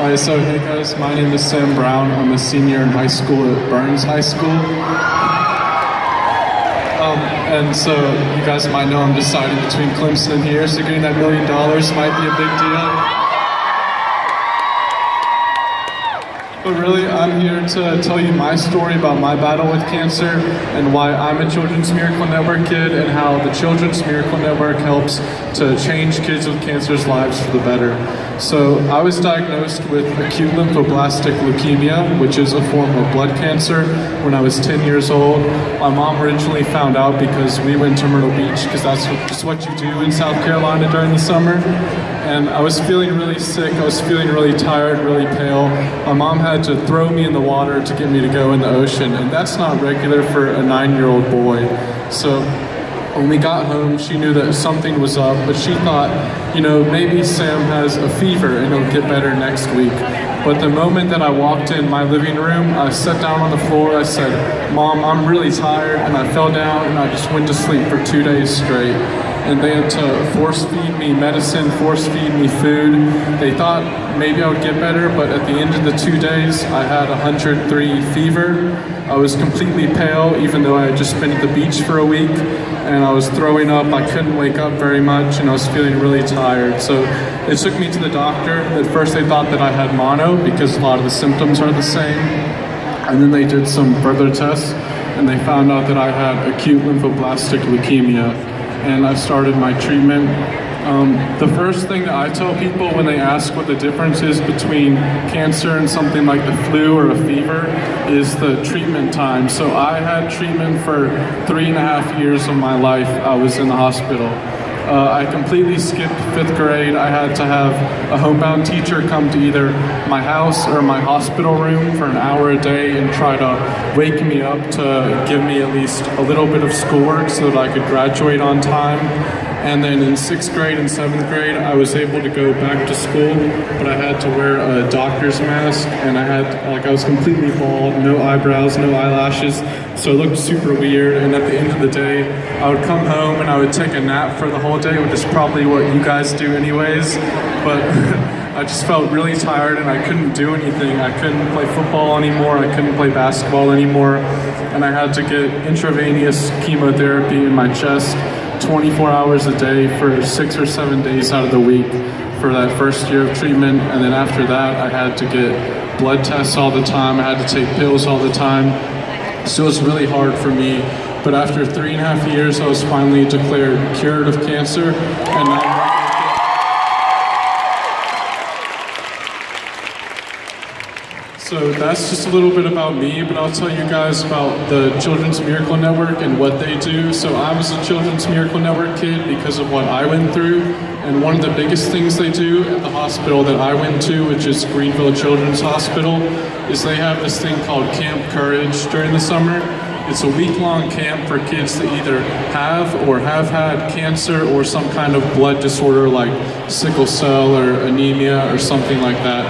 Alright, so hey guys, my name is Sam Brown. I'm a senior in high school at Burns High School. And so you guys might know I'm deciding between Clemson and here, so getting that $1 million might be a big deal. But really, I'm here to tell you my story about my battle with cancer and why I'm a Children's Miracle Network kid and how the Children's Miracle Network helps to change kids with cancer's lives for the better. So I was diagnosed with acute lymphoblastic leukemia, which is a form of blood cancer, when I was 10 years old. My mom originally found out because we went to Myrtle Beach, because that's just what you do in South Carolina during the summer. And I was feeling really sick, I was feeling really tired, really pale. My mom had to throw me in the water to get me to go in the ocean, and that's not regular for a 9-year-old boy. So when we got home, she knew that something was up, but she thought, maybe Sam has a fever and it'll get better next week. But the moment that I walked in my living room, I sat down on the floor, I said, "Mom, I'm really tired," and I fell down and I just went to sleep for 2 days straight. And they had to force feed me medicine, force feed me food. They thought maybe I would get better, but at the end of the 2 days, I had 103 fever. I was completely pale, even though I had just been at the beach for a week, and I was throwing up. I couldn't wake up very much, and I was feeling really tired. So they took me to the doctor. At first they thought that I had mono, because a lot of the symptoms are the same. And then they did some further tests, and they found out that I had acute lymphoblastic leukemia. And I started my treatment. The first thing that I tell people when they ask what the difference is between cancer and something like the flu or a fever is the treatment time. So I had treatment for 3.5 years of my life. I was in the hospital. I completely skipped 5th grade. I had to have a homebound teacher come to either my house or my hospital room for an hour a day and try to wake me up to give me at least a little bit of schoolwork so that I could graduate on time. And then in 6th grade and 7th grade, I was able to go back to school, but I had to wear a doctor's mask, and I was completely bald, no eyebrows, no eyelashes, so it looked super weird. And at the end of the day, I would come home and I would take a nap for the whole day, which is probably what you guys do anyways, but I just felt really tired and I couldn't do anything. I couldn't play football anymore, I couldn't play basketball anymore, and I had to get intravenous chemotherapy in my chest 24 hours a day for 6 or 7 days out of the week for that first year of treatment. And then after that, I had to get blood tests all the time. I had to take pills all the time. So it was really hard for me. But after 3.5 years, I was finally declared cured of cancer. And now So that's just a little bit about me, but I'll tell you guys about the Children's Miracle Network and what they do. So I was a Children's Miracle Network kid because of what I went through. And one of the biggest things they do at the hospital that I went to, which is Greenville Children's Hospital, is they have this thing called Camp Courage during the summer. It's a week-long camp for kids that either have or have had cancer or some kind of blood disorder like sickle cell or anemia or something like that.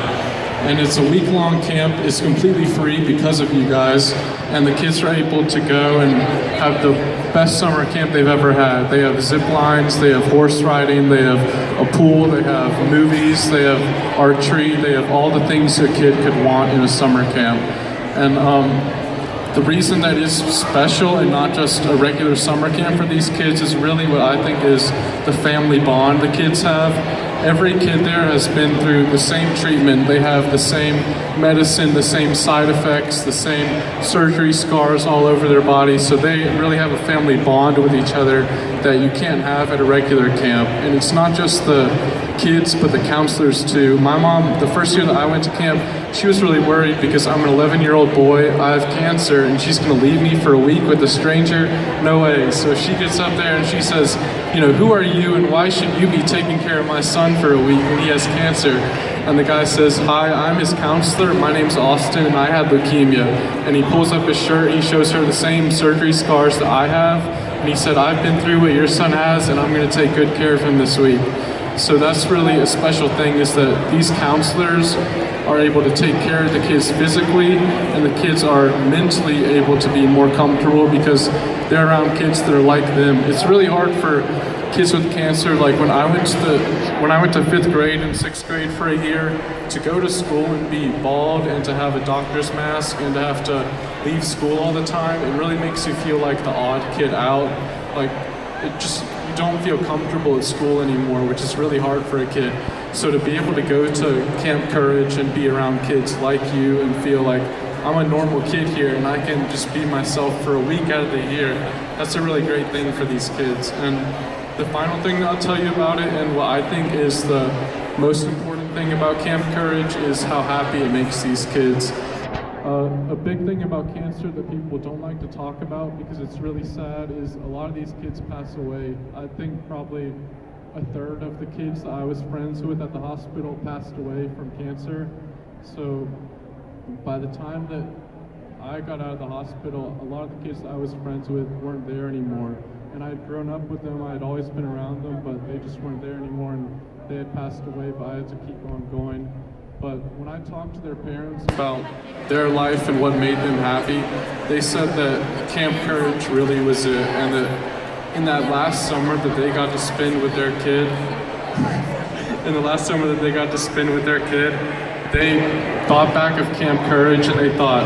And it's a week-long camp. It's completely free because of you guys. And the kids are able to go and have the best summer camp they've ever had. They have zip lines, they have horse riding, they have a pool, they have movies, they have archery, they have all the things a kid could want in a summer camp. And the reason that is special and not just a regular summer camp for these kids is really what I think is the family bond the kids have. Every kid there has been through the same treatment. They have the same medicine, the same side effects, the same surgery scars all over their body. So they really have a family bond with each other that you can't have at a regular camp. And it's not just the kids, but the counselors too. My mom, the first year that I went to camp, she was really worried because I'm an 11-year-old boy, I have cancer, and she's gonna leave me for a week with a stranger? No way. So she gets up there and she says, who are you and why should you be taking care of my son for a week when he has cancer? And the guy says, "Hi, I'm his counselor, my name's Austin, and I had leukemia." And he pulls up his shirt, he shows her the same surgery scars that I have, and he said, "I've been through what your son has, and I'm gonna take good care of him this week." So that's really a special thing, is that these counselors are able to take care of the kids physically, and the kids are mentally able to be more comfortable because they're around kids that are like them. It's really hard for kids with cancer, like when I went to 5th grade and 6th grade for a year, to go to school and be bald and to have a doctor's mask and to have to leave school all the time, it really makes you feel like the odd kid out. Like, you don't feel comfortable at school anymore, which is really hard for a kid. So to be able to go to Camp Courage and be around kids like you and feel like I'm a normal kid here and I can just be myself for a week out of the year, that's a really great thing for these kids. And the final thing that I'll tell you about it, and what I think is the most important thing about Camp Courage, is how happy it makes these kids. A big thing about cancer that people don't like to talk about because it's really sad is a lot of these kids pass away. I think probably a third of the kids that I was friends with at the hospital passed away from cancer. So by the time that I got out of the hospital, a lot of the kids that I was friends with weren't there anymore. And I'd grown up with them, I had always been around them, but they just weren't there anymore, and they had passed away, but I had to keep on going. But when I talked to their parents about their life and what made them happy, they said that Camp Courage really was it, and that in that last summer that they got to spend with their kid, they thought back of Camp Courage and they thought,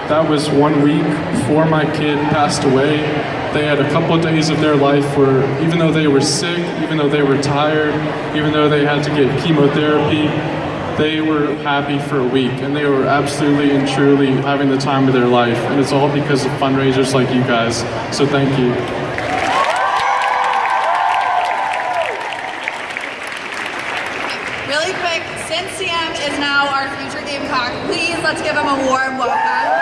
that was 1 week before my kid passed away. They had a couple of days of their life where even though they were sick, even though they were tired, even though they had to get chemotherapy, they were happy for a week, and they were absolutely and truly having the time of their life. And it's all because of fundraisers like you guys. So thank you. Really quick, since Sam is now our future Gamecock, please let's give him a warm welcome.